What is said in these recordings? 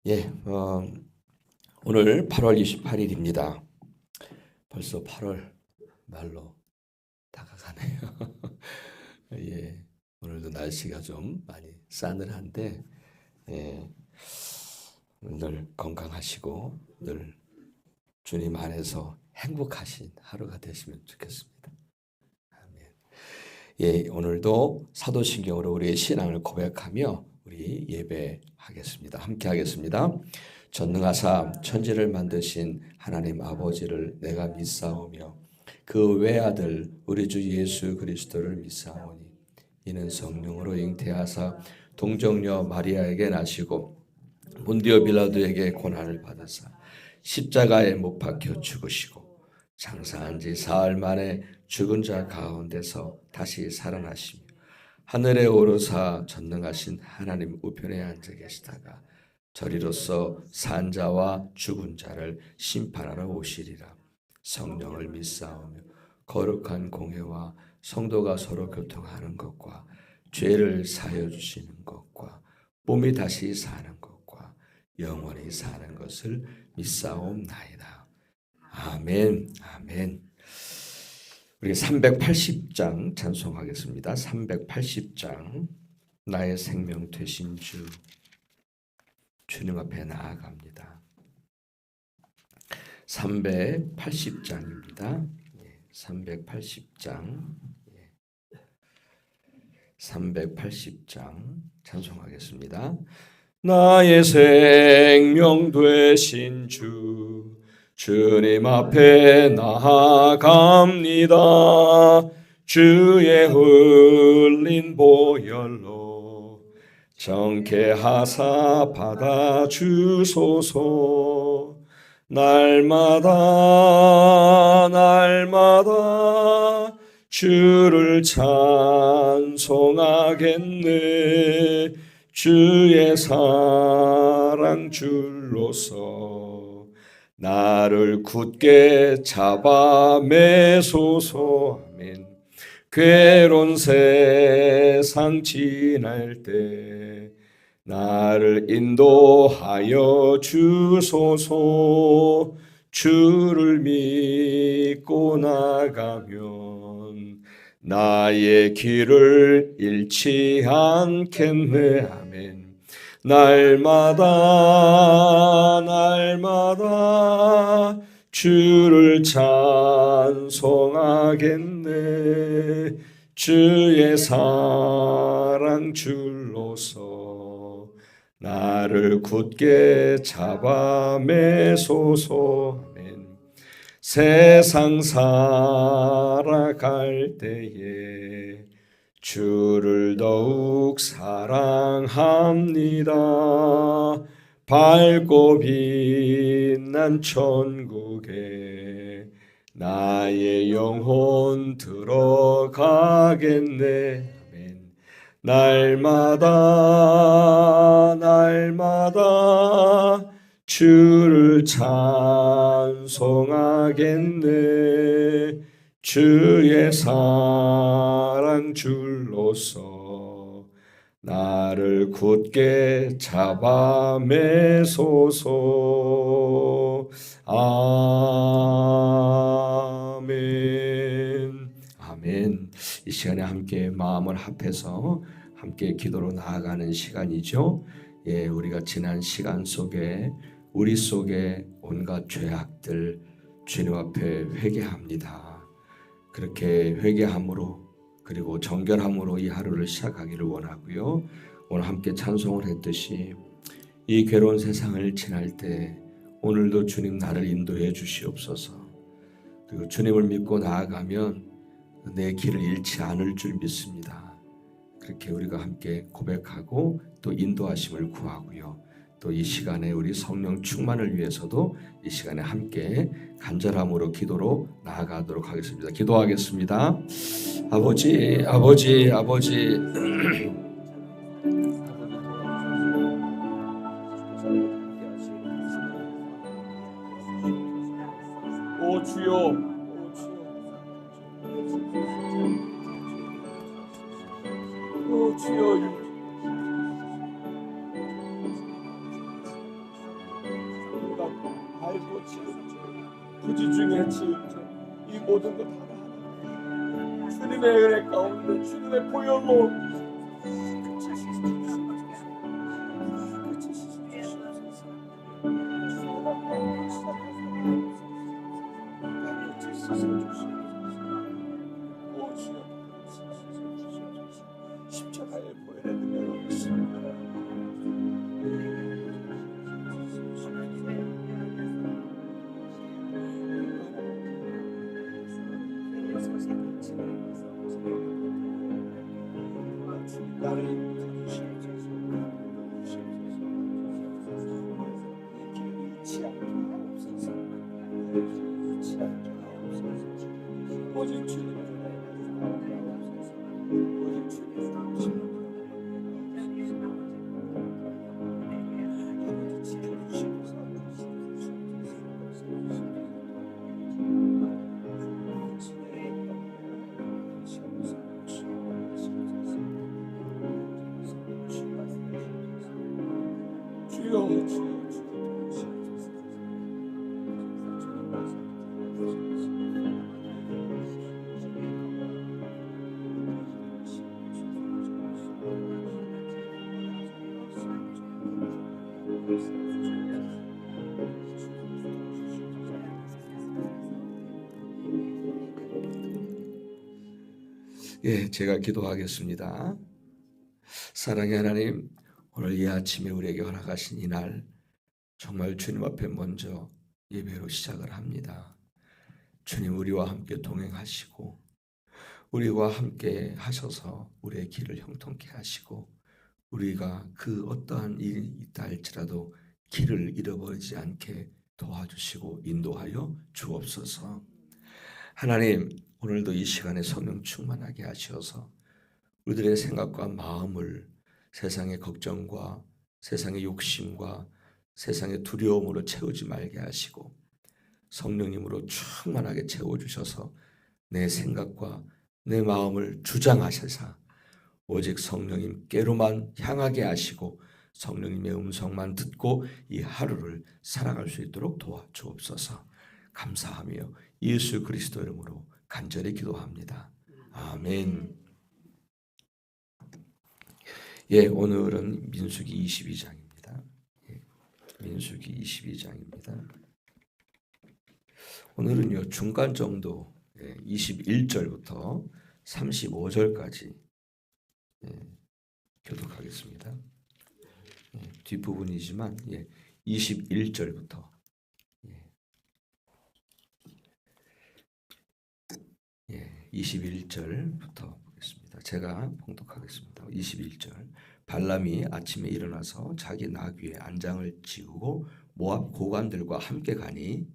예, 오늘 8월 28일입니다. 벌써 8월 말로 다가가네요. 예, 오늘도 날씨가 좀 많이 싸늘한데, 예, 늘 건강하시고 늘 주님 안에서 행복하신 하루가 되시면 좋겠습니다. 아멘. 예, 오늘도 사도신경으로 우리의 신앙을 고백하며 우리 예배하겠습니다. 함께 하겠습니다. 전능하사 천지를 만드신 하나님 아버지를 내가 믿사오며 그 외아들 우리 주 예수 그리스도를 믿사오니 이는 성령으로 잉태하사 동정녀 마리아에게 나시고 본디오 빌라도에게 고난을 받으사 십자가에 못 박혀 죽으시고 장사한 지 사흘 만에 죽은 자 가운데서 다시 살아나시며 하늘에 오르사 전능하신 하나님 우편에 앉아 계시다가 저리로서 산 자와 죽은 자를 심판하러 오시리라. 성령을 믿사오며 거룩한 공회와 성도가 서로 교통하는 것과 죄를 사하여 주시는 것과 몸이 다시 사는 것과 영원히 사는 것을 믿사옵나이다. 아멘. 아멘. 우리 380장 찬송하겠습니다. 380장 나의 생명 되신 주 주님 앞에 나아갑니다. 380장입니다. 380장 380장 찬송하겠습니다. 나의 생명 되신 주 주님 앞에 나아갑니다. 주의 흘린 보혈로 정케하사 받아주소서. 날마다 주를 찬송하겠네. 주의 사랑 줄로서 나를 굳게 잡아 매소서. 아멘. 괴로운 세상 지날 때 나를 인도하여 주소서. 주를 믿고 나가면 나의 길을 잃지 않겠네. 아멘. 날마다 주를 찬송하겠네. 주의 사랑 줄로서 나를 굳게 잡아 매소서. 아멘. 세상 살아갈 때에 주를 더욱 사랑합니다. 밝고 빛난 천국에 나의 영혼 들어가겠네. 아멘. 날마다 주를 찬송하겠네. 주의 사랑 줄로서 나를 굳게 잡아 매소서. 아멘. 아멘. 이 시간에 함께 마음을 합해서 함께 기도로 나아가는 시간이죠. 예, 우리가 지난 시간 속에 우리 속에 온갖 죄악들 주님 앞에 회개합니다. 그렇게 회개함으로 그리고 정결함으로 이 하루를 시작하기를 원하고요. 오늘 함께 찬송을 했듯이 이 괴로운 세상을 지날 때 오늘도 주님 나를 인도해 주시옵소서. 그리고 주님을 믿고 나아가면 내 길을 잃지 않을 줄 믿습니다. 그렇게 우리가 함께 고백하고 또 인도하심을 구하고요. 또 이 시간에 우리 성령 충만을 위해서도 이 시간에 함께 간절함으로 기도로 나아가도록 하겠습니다. 기도하겠습니다. 아버지 오 주여, 오 주여, 알고 지은 죄, 부지 중에 지은 죄, 이 모든 것 하나하나 주님의 은혜 가운데 주님의 보혈로 십자가의 보혈의 능력을 믿습니다. 나를 다루시옵소서. 잃지 않게 하옵소서. 잃지 않게 하옵소서. 오직 주님을 바라보게 하옵소서. 오직 주님을 바라보시옵소서. 아버지 지켜주시옵소서. 예, 제가 기도하겠습니다. 사랑의 하나님, 오늘 이 아침에 우리에게 허락하신 이 날 정말 주님 앞에 먼저 예배로 시작을 합니다. 주님, 우리와 함께 동행하시고 우리와 함께 하셔서 우리의 길을 형통케 하시고 우리가 그 어떠한 일이 있다 할지라도 길을 잃어버리지 않게 도와주시고 인도하여 주옵소서. 하나님, 오늘도 이 시간에 성령 충만하게 하셔서 우리들의 생각과 마음을 세상의 걱정과 세상의 욕심과 세상의 두려움으로 채우지 말게 하시고 성령님으로 충만하게 채워주셔서 내 생각과 내 마음을 주장하셔서 오직 성령님께로만 향하게 하시고 성령님의 음성만 듣고 이 하루를 살아갈 수 있도록 도와주옵소서. 감사하며 예수 그리스도 이름으로 간절히 기도합니다. 아멘. 예, 오늘은 민수기 22장입니다. 예, 민수기 22장입니다. 오늘은요 중간 정도 21절부터 35절까지 교독하겠습니다. 뒷부분이지만 21절부터 21절부터 보겠습니다. 제가 봉독하겠습니다. 21절. 발람이 아침에 일어나서 자기 나귀에 안장을 지우고 모압 고관들과 함께 가니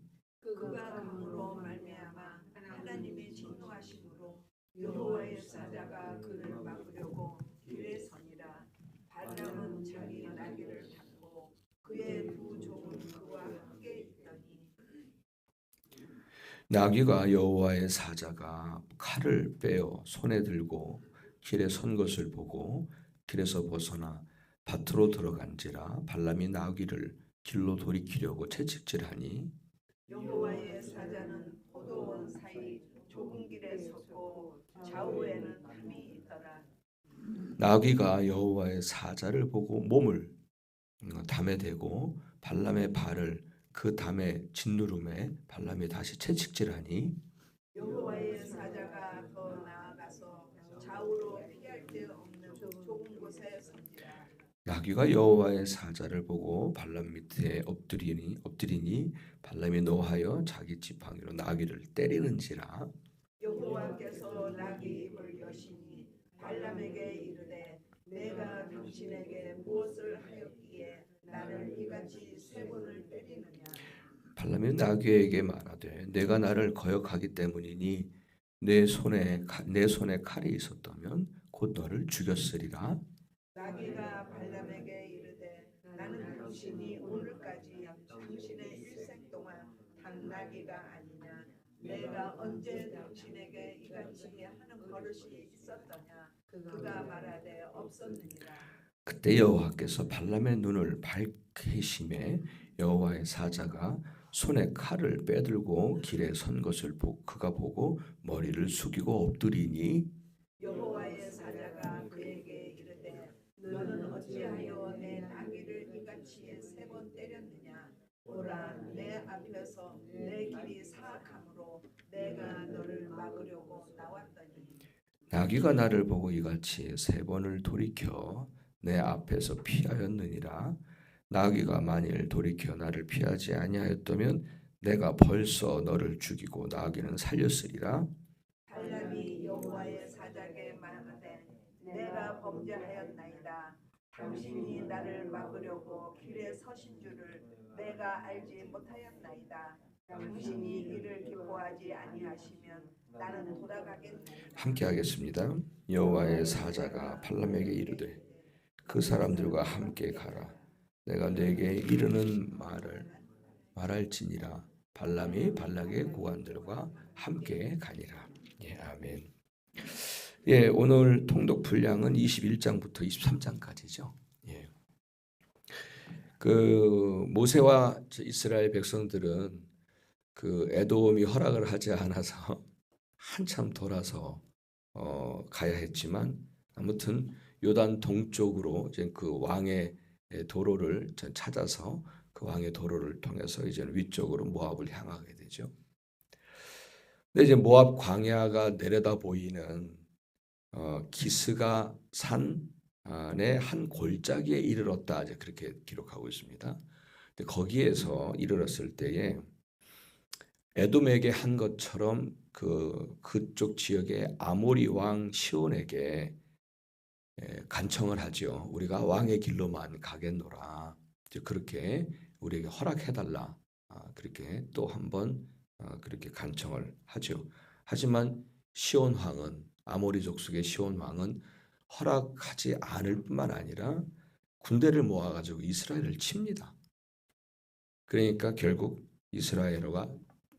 그가 강으로 말미암아 하나님의 진노하심으로 여호와의 사자가 그를 막으려고 길에 서니라. 발람은 자기 나귀를 탔고 그의 두 종은 그와 함께 있더니 나귀가 여호와의 사자가 칼을 빼어 손에 들고 길에 선 것을 보고 길에서 벗어나 밭으로 들어간지라. 발람이 나귀를 길로 돌이키려고 채찍질하니 여호와의 사자는 포도원 사이 좁은 길에 섰고 좌우에는 담이 있더라. 나귀가 여호와의 사자를 보고 몸을 담에 대고 발람의 발을 그 담에 짓누름에 발람이 다시 채찍질하니 여호와의 사자가 더 나아가서 좌우로 피할 데 없는 좁은 곳에 선지라. 나귀가 여호와의 사자를 보고 발람 밑에 엎드리니 발람이 노하여 자기 지팡이로 나귀를 때리는지라. 여호와께서 나귀 입을 여시니 발람에게 이르되 내가 당신에게 무엇을 하였기에 나를 이같이 세 번을 때리느냐. 발람이 나귀에게 말하되 내가 나를 거역하기 때문이니 내 손에 칼이 있었다면 곧 너를 죽였으리라. 나귀가 발람에게 이르되 나는 당신이 오늘까지 당신의 일생 동안 단 나귀가 아니냐. 내가 언제 당신에게 이같이 하는 버릇이 있었더냐. 그가 말하되 없었느니라. 그때 여호와께서 발람의 눈을 밝히심에 여호와의 사자가 손에 칼을 빼들고 길에 선 것을 그가 보고 머리를 숙이고 엎드리니 여호와의 사자가 그에게 이르되 너는 어찌하여 내 나귀를 이같이 3번 때렸느냐. 보라, 내 앞에서 내 길이 사악함으로 내가 너를 막으려고 나왔더니 나귀가 나를 보고 이같이 3번을 돌이켜 내 앞에서 피하였느니라. 나귀가 만일 돌이켜 나를 피하지 아니하였다면 내가 벌써 너를 죽이고 나귀는 살렸으리라. 발람이 여호와의 사자에게 말하되 내가 범죄하였나이다. 당신이 나를 막으려고 길에 서신 줄을 내가 알지 못하였나이다. 당신이 이를 기뻐하지 아니하시면 나는 돌아가겠나이다. 함께 하겠습니다. 여호와의 사자가 발람에게 이르되 그 사람들과 함께 가라. 내가 네게 이르는 말을 말할지니라. 발람이 발락의 고관들과 함께 가니라. 예, 아멘. 예, 오늘 통독 분량은 21장부터 23장까지죠. 예. 그 모세와 이스라엘 백성들은 그 에돔이 허락을 하지 않아서 한참 돌아서 가야 했지만 아무튼 요단 동쪽으로 이제 그 왕의 도로를 찾아서 그 왕의 도로를 통해서 이제 위쪽으로 모압을 향하게 되죠. 근데 이제 모압 광야가 내려다 보이는 기스가 산의 한 골짜기에 이르렀다 이제 그렇게 기록하고 있습니다. 근데 거기에서 이르렀을 때에 에돔에게 한 것처럼 그쪽 지역의 아모리 왕 시온에게 간청을 하죠. 우리가 왕의 길로만 가겠노라. 그렇게 우리에게 허락해달라. 그렇게 또 한번 그렇게 간청을 하죠. 하지만 시온 왕은 아모리 족속의 시온 왕은 허락하지 않을 뿐만 아니라 군대를 모아가지고 이스라엘을 칩니다. 그러니까 결국 이스라엘과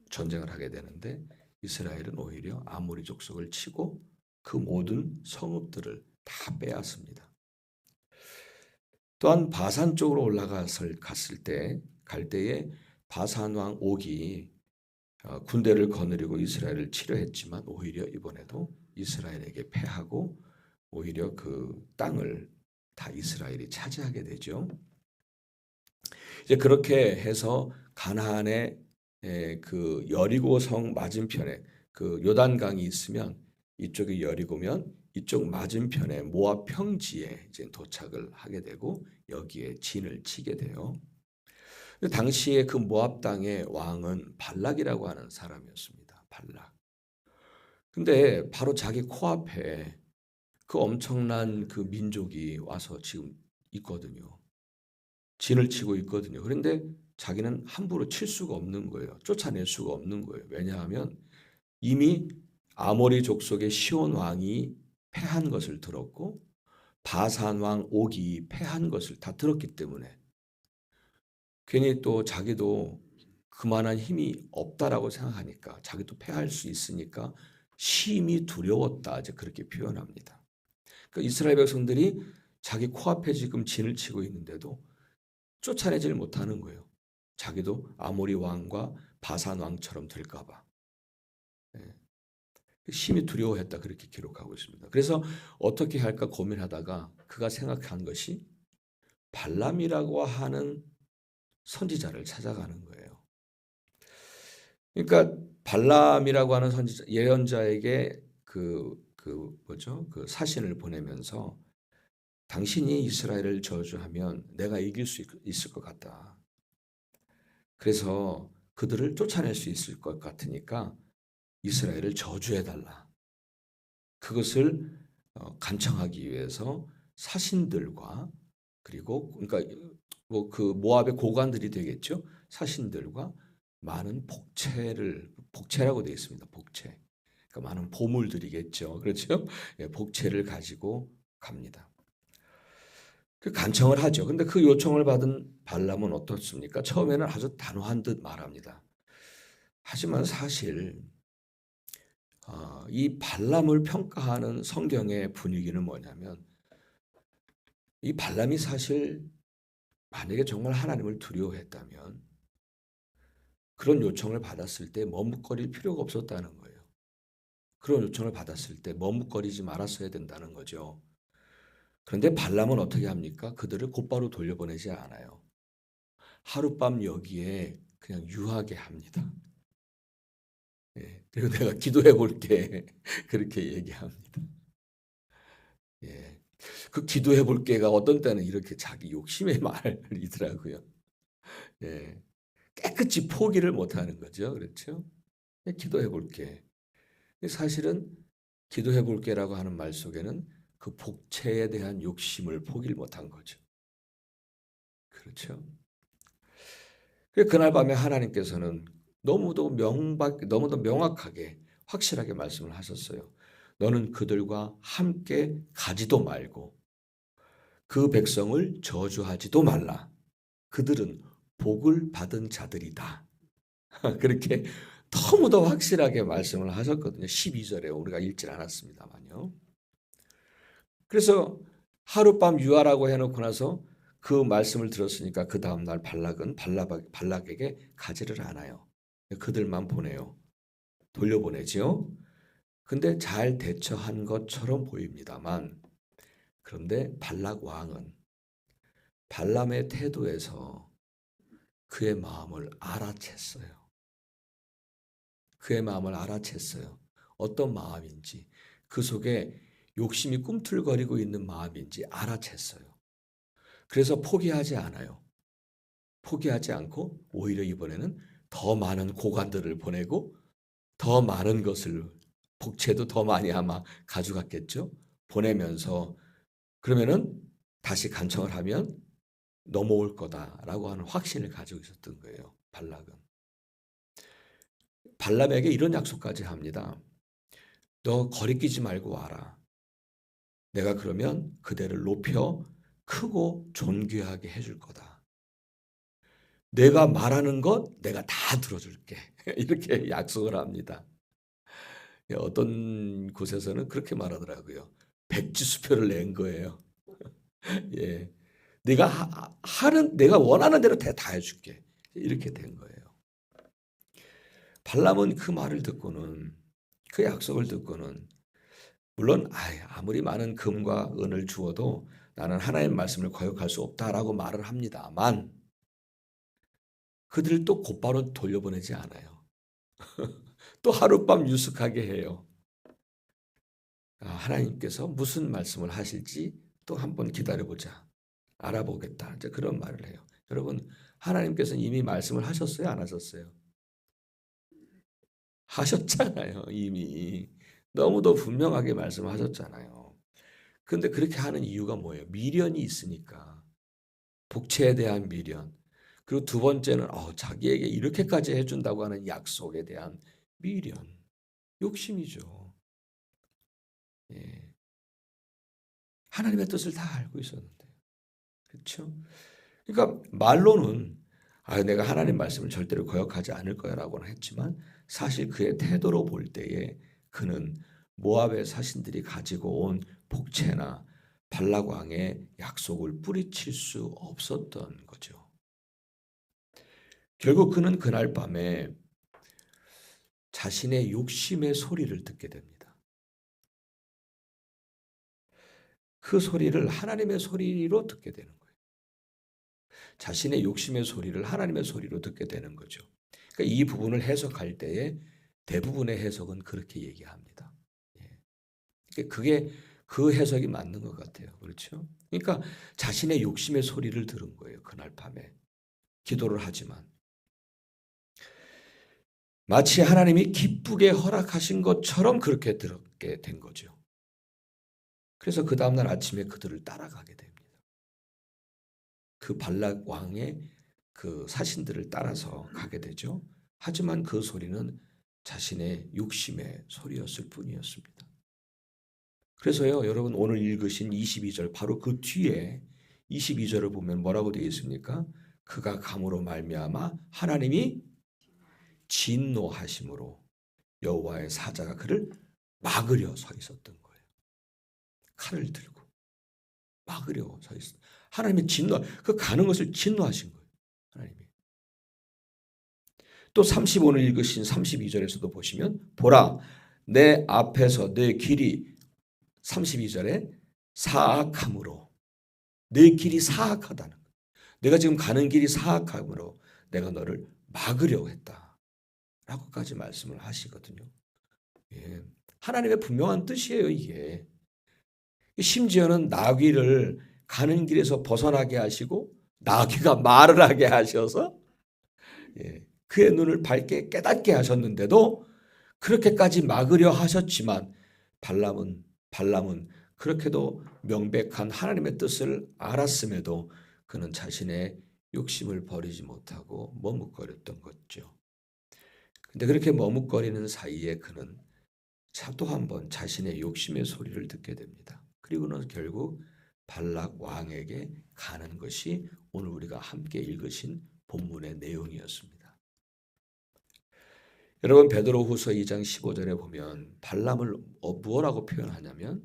전쟁을 하게 되는데 이스라엘은 오히려 아모리 족속을 치고 그 모든 성읍들을 다 빼앗습니다. 또한 바산 쪽으로 갈 때에 바산 왕 옥이 군대를 거느리고 이스라엘을 치려했지만 오히려 이번에도 이스라엘에게 패하고 오히려 그 땅을 다 이스라엘이 차지하게 되죠. 이제 그렇게 해서 가나안의 그 여리고성 맞은편에 그 요단강이 있으면 이쪽이 여리고면 이쪽 맞은편에 모압 평지에 이제 도착을 하게 되고 여기에 진을 치게 돼요. 당시에 그 모압 땅의 왕은 발락이라고 하는 사람이었습니다. 발락. 근데 바로 자기 코앞에 그 엄청난 그 민족이 와서 지금 있거든요. 진을 치고 있거든요. 그런데 자기는 함부로 칠 수가 없는 거예요. 쫓아낼 수가 없는 거예요. 왜냐하면 이미 아모리 족속의 시온 왕이 패한 것을 들었고 바산 왕 옥이 패한 것을 다 들었기 때문에 괜히 또 자기도 그만한 힘이 없다라고 생각하니까 자기도 패할 수 있으니까 심히 두려웠다 이제 그렇게 표현합니다. 그러니까 이스라엘 백성들이 자기 코앞에 지금 진을 치고 있는데도 쫓아내질 못하는 거예요. 자기도 아모리 왕과 바산 왕처럼 될까 봐. 심히 두려워했다 그렇게 기록하고 있습니다. 그래서 어떻게 할까 고민하다가 그가 생각한 것이 발람이라고 하는 선지자를 찾아가는 거예요. 그러니까 발람이라고 하는 선지자 예언자에게 그 사신을 보내면서 당신이 이스라엘을 저주하면 내가 이길 수 있을 것 같다. 그래서 그들을 쫓아낼 수 있을 것 같으니까 이스라엘을 저주해달라. 그것을 간청하기 위해서 사신들과 그리고 그러니까 뭐 그 모압의 고관들이 되겠죠. 사신들과 많은 복채라고 되어 있습니다. 복채. 그러니까 많은 보물들이겠죠. 그렇죠? 예, 복채를 가지고 갑니다. 그 간청을 하죠. 근데 그 요청을 받은 발람은 어떻습니까? 처음에는 아주 단호한 듯 말합니다. 하지만 사실 이 발람을 평가하는 성경의 분위기는 뭐냐면 이 발람이 사실 만약에 정말 하나님을 두려워했다면 그런 요청을 받았을 때 머뭇거릴 필요가 없었다는 거예요. 그런 요청을 받았을 때 머뭇거리지 말았어야 된다는 거죠. 그런데 발람은 어떻게 합니까? 그들을 곧바로 돌려보내지 않아요. 하룻밤 여기에 그냥 유하게 합니다. 예, 그리고 내가 기도해 볼게. 그렇게 얘기합니다. 예. 그 기도해 볼게가 어떤 때는 이렇게 자기 욕심의 말이더라고요. 예. 깨끗이 포기를 못 하는 거죠. 그렇죠? 기도해 볼게. 사실은 기도해 볼게라고 하는 말 속에는 그 복체에 대한 욕심을 포기를 못한 거죠. 그렇죠? 그날 밤에 하나님께서는 너무도 명확하게 확실하게 말씀을 하셨어요. 너는 그들과 함께 가지도 말고 그 백성을 저주하지도 말라. 그들은 복을 받은 자들이다. 그렇게 너무도 확실하게 말씀을 하셨거든요. 12절에 우리가 읽질 않았습니다만요. 그래서 하룻밤 유하라고 해놓고 나서 그 말씀을 들었으니까 그 다음날 발락에게 가지를 않아요. 그들만 보내요. 돌려보내죠. 근데 잘 대처한 것처럼 보입니다만 그런데 발락 왕은 발람의 태도에서 그의 마음을 알아챘어요. 그의 마음을 알아챘어요. 어떤 마음인지, 그 속에 욕심이 꿈틀거리고 있는 마음인지 알아챘어요. 그래서 포기하지 않아요. 포기하지 않고 오히려 이번에는 더 많은 고관들을 보내고 더 많은 것을, 복채도 더 많이 아마 가져갔겠죠. 보내면서 그러면은 다시 간청을 하면 넘어올 거다라고 하는 확신을 가지고 있었던 거예요. 발락은. 발람에게 이런 약속까지 합니다. 너 거리끼지 말고 와라. 내가 그러면 그대를 높여 크고 존귀하게 해줄 거다. 내가 말하는 것 내가 다 들어줄게. 이렇게 약속을 합니다. 어떤 곳에서는 그렇게 말하더라고요. 백지수표를 낸 거예요. 예, 내가 원하는 대로 다 해줄게. 이렇게 된 거예요. 발람은 그 말을 듣고는, 그 약속을 듣고는 물론 아무리 많은 금과 은을 주어도 나는 하나님의 말씀을 거역할 수 없다라고 말을 합니다만 그들을 또 곧바로 돌려보내지 않아요. 또 하룻밤 유숙하게 해요. 하나님께서 무슨 말씀을 하실지 또 한번 기다려보자. 알아보겠다. 이제 그런 말을 해요. 여러분, 하나님께서는 이미 말씀을 하셨어요? 안 하셨어요? 하셨잖아요. 이미. 너무도 분명하게 말씀하셨잖아요. 그런데 그렇게 하는 이유가 뭐예요? 미련이 있으니까. 복채에 대한 미련. 그리고 두 번째는 자기에게 이렇게까지 해준다고 하는 약속에 대한 미련. 욕심이죠. 예. 하나님의 뜻을 다 알고 있었는데. 그렇죠? 그러니까 말로는 내가 하나님 말씀을 절대로 거역하지 않을 거야라고는 했지만 사실 그의 태도로 볼 때에 그는 모압의 사신들이 가지고 온 복채나 발락 왕의 약속을 뿌리칠 수 없었던 거죠. 결국 그는 그날 밤에 자신의 욕심의 소리를 듣게 됩니다. 그 소리를 하나님의 소리로 듣게 되는 거예요. 자신의 욕심의 소리를 하나님의 소리로 듣게 되는 거죠. 그러니까 이 부분을 해석할 때에 대부분의 해석은 그렇게 얘기합니다. 그게 그 해석이 맞는 것 같아요. 그렇죠? 그러니까 자신의 욕심의 소리를 들은 거예요. 그날 밤에. 기도를 하지만. 마치 하나님이 기쁘게 허락하신 것처럼 그렇게 들었게 된 거죠. 그래서 그 다음날 아침에 그들을 따라가게 됩니다. 그 발락 왕의 그 사신들을 따라서 가게 되죠. 하지만 그 소리는 자신의 욕심의 소리였을 뿐이었습니다. 그래서요, 여러분 오늘 읽으신 22절 바로 그 뒤에 22절을 보면 뭐라고 되어 있습니까? 그가 감으로 말미암아 하나님이 진노하심으로 여호와의 사자가 그를 막으려 서 있었던 거예요. 칼을 들고 막으려 서 있었. 하나님이 그 가는 것을 진노하신 거예요. 하나님이. 또 35를 읽으신 32절에서도 보시면 보라 내 앞에서 내 길이 32절에 사악함으로 내 길이 사악하다는 거예요. 내가 지금 가는 길이 사악함으로 내가 너를 막으려고 했다 라고까지 말씀을 하시거든요. 예. 하나님의 분명한 뜻이에요. 이게 심지어는 나귀를 가는 길에서 벗어나게 하시고 나귀가 말을 하게 하셔서 그의 눈을 밝게 깨닫게 하셨는데도 그렇게까지 막으려 하셨지만 발람은 그렇게도 명백한 하나님의 뜻을 알았음에도 그는 자신의 욕심을 버리지 못하고 머뭇거렸던 거죠. 근데 그렇게 머뭇거리는 사이에 그는 또 한 번 자신의 욕심의 소리를 듣게 됩니다. 그리고는 결국 발락 왕에게 가는 것이 오늘 우리가 함께 읽으신 본문의 내용이었습니다. 여러분 베드로후서 2장 15절에 보면 발람을 무엇라고 표현하냐면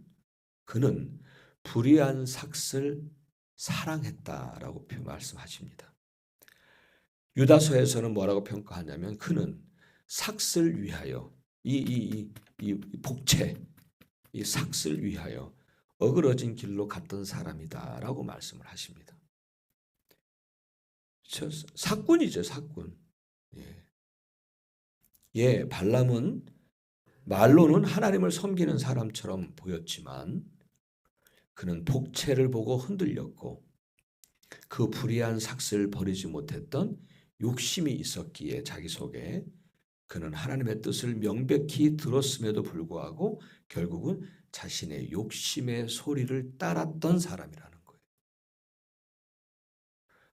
그는 불의한 삭슬 사랑했다라고 말씀하십니다. 유다서에서는 뭐라고 평가하냐면 그는 삭슬 위하여 이 복채 이 삭슬 위하여 어그러진 길로 갔던 사람이다라고 말씀을 하십니다. 사꾼이죠, 사꾼. 발람은 말로는 하나님을 섬기는 사람처럼 보였지만 그는 복채를 보고 흔들렸고 그 불의한 삭슬을 버리지 못했던 욕심이 있었기에 자기 속에 그는 하나님의 뜻을 명백히 들었음에도 불구하고 결국은 자신의 욕심의 소리를 따랐던 사람이라는 거예요.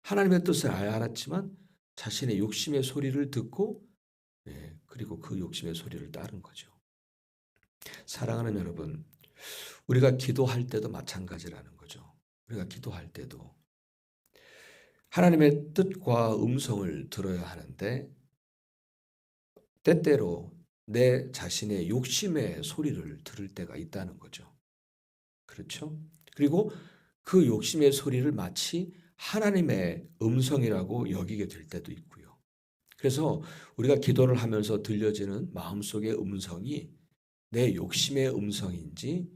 하나님의 뜻을 알았지만 자신의 욕심의 소리를 듣고 그리고 그 욕심의 소리를 따른 거죠. 사랑하는 여러분, 우리가 기도할 때도 마찬가지라는 거죠. 우리가 기도할 때도 하나님의 뜻과 음성을 들어야 하는데 때때로 내 자신의 욕심의 소리를 들을 때가 있다는 거죠. 그렇죠? 그리고 그 욕심의 소리를 마치 하나님의 음성이라고 여기게 될 때도 있고요. 그래서 우리가 기도를 하면서 들려지는 마음속의 음성이 내 욕심의 음성인지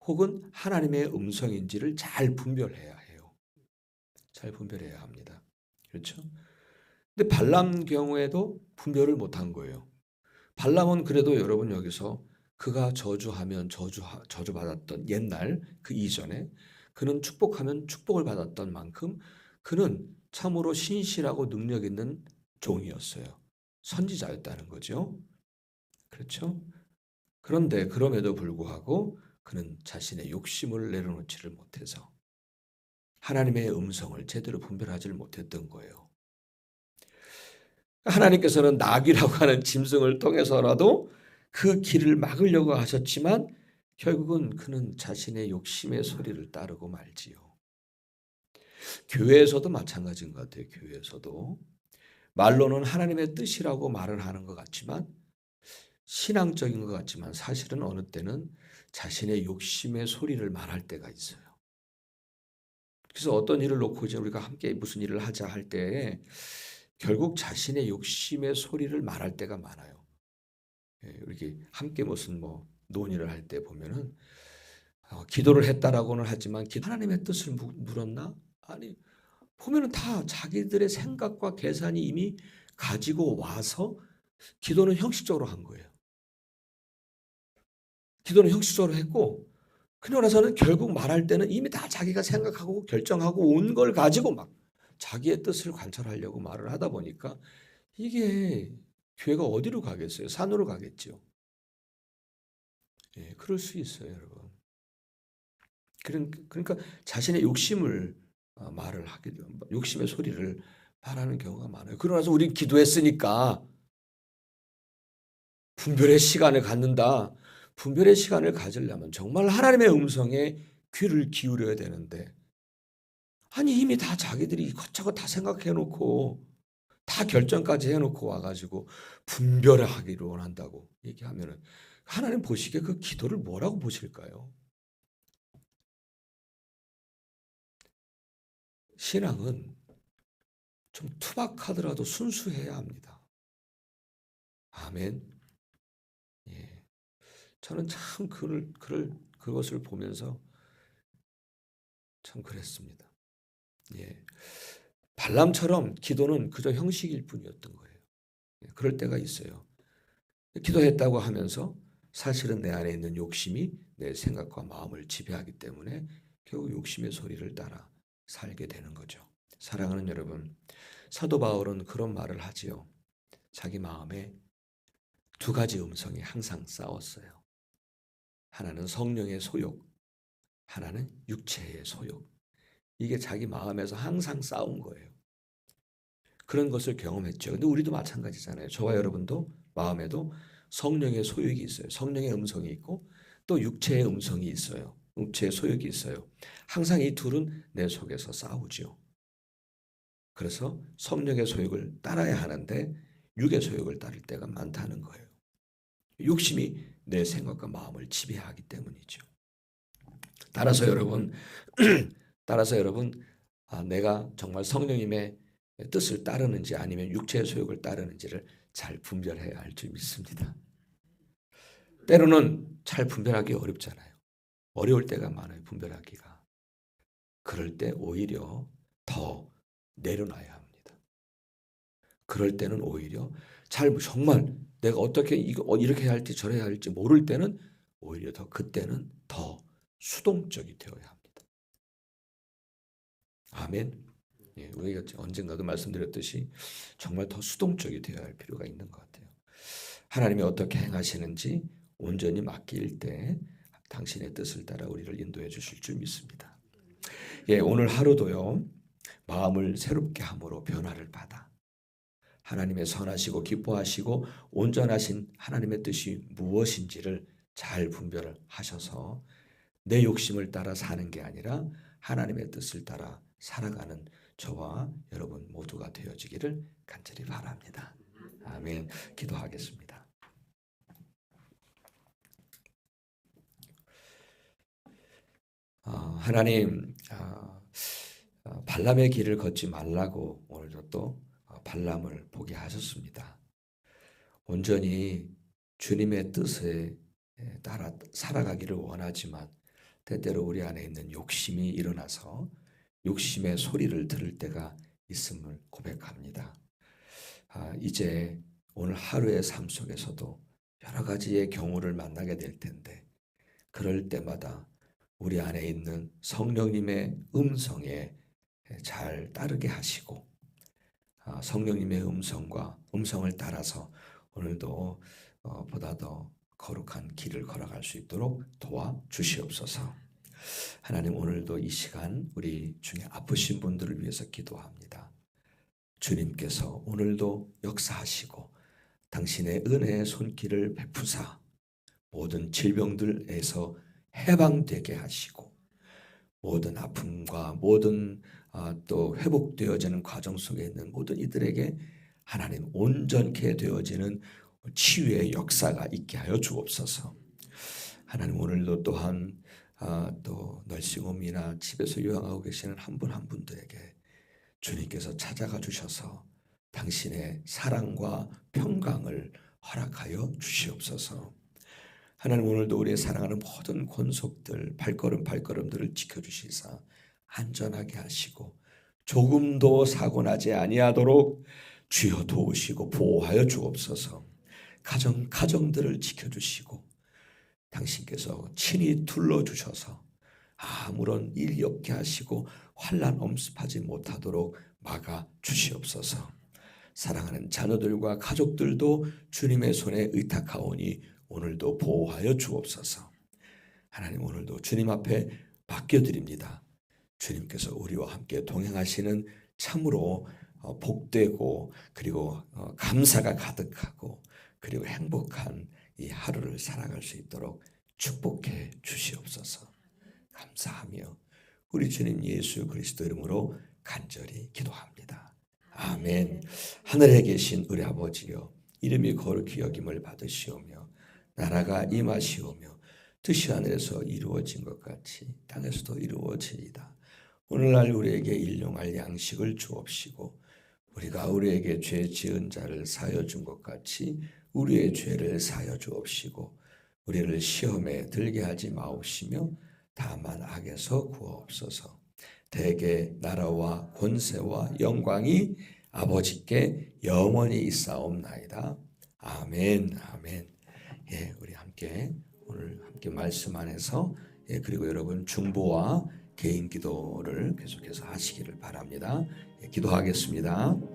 혹은 하나님의 음성인지를 잘 분별해야 해요. 잘 분별해야 합니다. 그렇죠? 근데 발람 경우에도 분별을 못한 거예요. 발람은 그래도 여러분 여기서 그가 저주하면 저주받았던 옛날 그 이전에 그는 축복하면 축복을 받았던 만큼 그는 참으로 신실하고 능력 있는 종이었어요. 선지자였다는 거죠. 그렇죠? 그런데 그럼에도 불구하고 그는 자신의 욕심을 내려놓지를 못해서 하나님의 음성을 제대로 분별하지를 못했던 거예요. 하나님께서는 나귀라고 하는 짐승을 통해서라도 그 길을 막으려고 하셨지만 결국은 그는 자신의 욕심의 소리를 따르고 말지요. 교회에서도 마찬가지인 것 같아요. 교회에서도 말로는 하나님의 뜻이라고 말을 하는 것 같지만 신앙적인 것 같지만 사실은 어느 때는 자신의 욕심의 소리를 말할 때가 있어요. 그래서 어떤 일을 놓고 이제 우리가 함께 무슨 일을 하자 할 때 결국 자신의 욕심의 소리를 말할 때가 많아요. 이렇게 함께 무슨 논의를 할 때 보면은 기도를 했다라고는 하지만 하나님의 뜻을 물었나? 아니 보면은 다 자기들의 생각과 계산이 이미 가지고 와서 기도는 형식적으로 한 거예요. 기도는 형식적으로 했고 그러고 나서는 결국 말할 때는 이미 다 자기가 생각하고 결정하고 온 걸 가지고 막 자기의 뜻을 관철하려고 말을 하다 보니까 이게 교회가 어디로 가겠어요? 산으로 가겠죠. 그럴 수 있어요, 여러분. 그러니까 자신의 욕심을 말을 하게 돼요. 욕심의 소리를 말하는 경우가 많아요. 그러고 나서 우리 기도했으니까 분별의 시간을 갖는다. 분별의 시간을 가지려면 정말 하나님의 음성에 귀를 기울여야 되는데 아니 이미 다 자기들이 이것저것 다 생각해놓고 다 결정까지 해놓고 와가지고 분별하기를 원한다고 얘기하면은 하나님 보시기에 그 기도를 뭐라고 보실까요? 신앙은 좀 투박하더라도 순수해야 합니다. 아멘. 예. 저는 참 그것을 보면서 참 그랬습니다. 예. 발람처럼 기도는 그저 형식일 뿐이었던 거예요. 그럴 때가 있어요. 기도했다고 하면서 사실은 내 안에 있는 욕심이 내 생각과 마음을 지배하기 때문에 결국 욕심의 소리를 따라 살게 되는 거죠. 사랑하는 여러분, 사도 바울은 그런 말을 하지요. 자기 마음에 두 가지 음성이 항상 싸웠어요. 하나는 성령의 소욕, 하나는 육체의 소욕. 이게 자기 마음에서 항상 싸운 거예요. 그런 것을 경험했죠. 근데 우리도 마찬가지잖아요. 저와 여러분도 마음에도 성령의 소욕이 있어요. 성령의 음성이 있고 또 육체의 음성이 있어요. 육체의 소욕이 있어요. 항상 이 둘은 내 속에서 싸우죠. 그래서 성령의 소욕을 따라야 하는데 육의 소욕을 따를 때가 많다는 거예요. 욕심이 내 생각과 마음을 지배하기 때문이죠. 따라서 여러분, 내가 정말 성령님의 뜻을 따르는지 아니면 육체의 소욕을 따르는지를 잘 분별해야 할 줄 믿습니다. 때로는 잘 분별하기 어렵잖아요. 어려울 때가 많아요, 분별하기가. 그럴 때 오히려 더 내려놔야 합니다. 그럴 때는 오히려 정말 내가 어떻게 이렇게 해야 할지 저래야 할지 모를 때는 오히려 그때는 더 수동적이 되어야 합니다. 아멘. 예, 우리가 언젠가도 말씀드렸듯이 정말 더 수동적이 되어야 할 필요가 있는 것 같아요. 하나님이 어떻게 행하시는지 온전히 맡길 때 당신의 뜻을 따라 우리를 인도해 주실 줄 믿습니다. 예, 오늘 하루도요. 마음을 새롭게 함으로 변화를 받아 하나님의 선하시고 기뻐하시고 온전하신 하나님의 뜻이 무엇인지를 잘 분별을 하셔서 내 욕심을 따라 사는 게 아니라 하나님의 뜻을 따라 살아가는 저와 여러분 모두가 되어지기를 간절히 바랍니다. 아멘. 기도하겠습니다. 하나님, 발람의 길을 걷지 말라고 오늘도 또 발람을 보게 하셨습니다. 온전히 주님의 뜻에 따라 살아가기를 원하지만 때때로 우리 안에 있는 욕심이 일어나서 욕심의 소리를 들을 때가 있음을 고백합니다. 이제 오늘 하루의 삶 속에서도 여러 가지의 경우를 만나게 될 텐데 그럴 때마다 우리 안에 있는 성령님의 음성에 잘 따르게 하시고 성령님의 음성을 따라서 오늘도 보다 더 거룩한 길을 걸어갈 수 있도록 도와주시옵소서. 하나님, 오늘도 이 시간 우리 중에 아프신 분들을 위해서 기도합니다. 주님께서 오늘도 역사하시고 당신의 은혜의 손길을 베푸사 모든 질병들에서 해방되게 하시고 모든 아픔과 모든 또 회복되어지는 과정 속에 있는 모든 이들에게 하나님 온전케 되어지는 치유의 역사가 있게 하여 주옵소서. 하나님, 오늘도 또한 또 널싱홈이나 집에서 요양하고 계시는 한 분 한 분들에게 주님께서 찾아가 주셔서 당신의 사랑과 평강을 허락하여 주시옵소서. 하나님, 오늘도 우리의 사랑하는 모든 권속들 발걸음들을 지켜주시사 안전하게 하시고 조금도 사고나지 아니하도록 주여 도우시고 보호하여 주옵소서. 가정들을 지켜주시고 당신께서 친히 둘러주셔서 아무런 일이 없게 하시고 환난 엄습하지 못하도록 막아 주시옵소서. 사랑하는 자녀들과 가족들도 주님의 손에 의탁하오니 오늘도 보호하여 주옵소서. 하나님, 오늘도 주님 앞에 맡겨드립니다. 주님께서 우리와 함께 동행하시는 참으로 복되고 그리고 감사가 가득하고 그리고 행복한 이 하루를 살아갈 수 있도록 축복해 주시옵소서. 감사하며 우리 주님 예수 그리스도 이름으로 간절히 기도합니다. 아멘. 하늘에 계신 우리 아버지여, 이름이 거룩히 여김을 받으시오며 나라가 임하시오며 뜻이 하늘에서 이루어진 것 같이 땅에서도 이루어지이다. 오늘날 우리에게 일용할 양식을 주옵시고 우리가 우리에게 죄 지은 자를 사하여 준 것 같이 우리의 죄를 사하여 주옵시고 우리를 시험에 들게 하지 마옵시며 다만 악에서 구하옵소서. 대개 나라와 권세와 영광이 아버지께 영원히 있사옵나이다. 아멘. 아멘. 예, 우리 함께 오늘 함께 말씀 안에서 그리고 여러분 중보와 개인 기도를 계속해서 하시기를 바랍니다. 기도하겠습니다.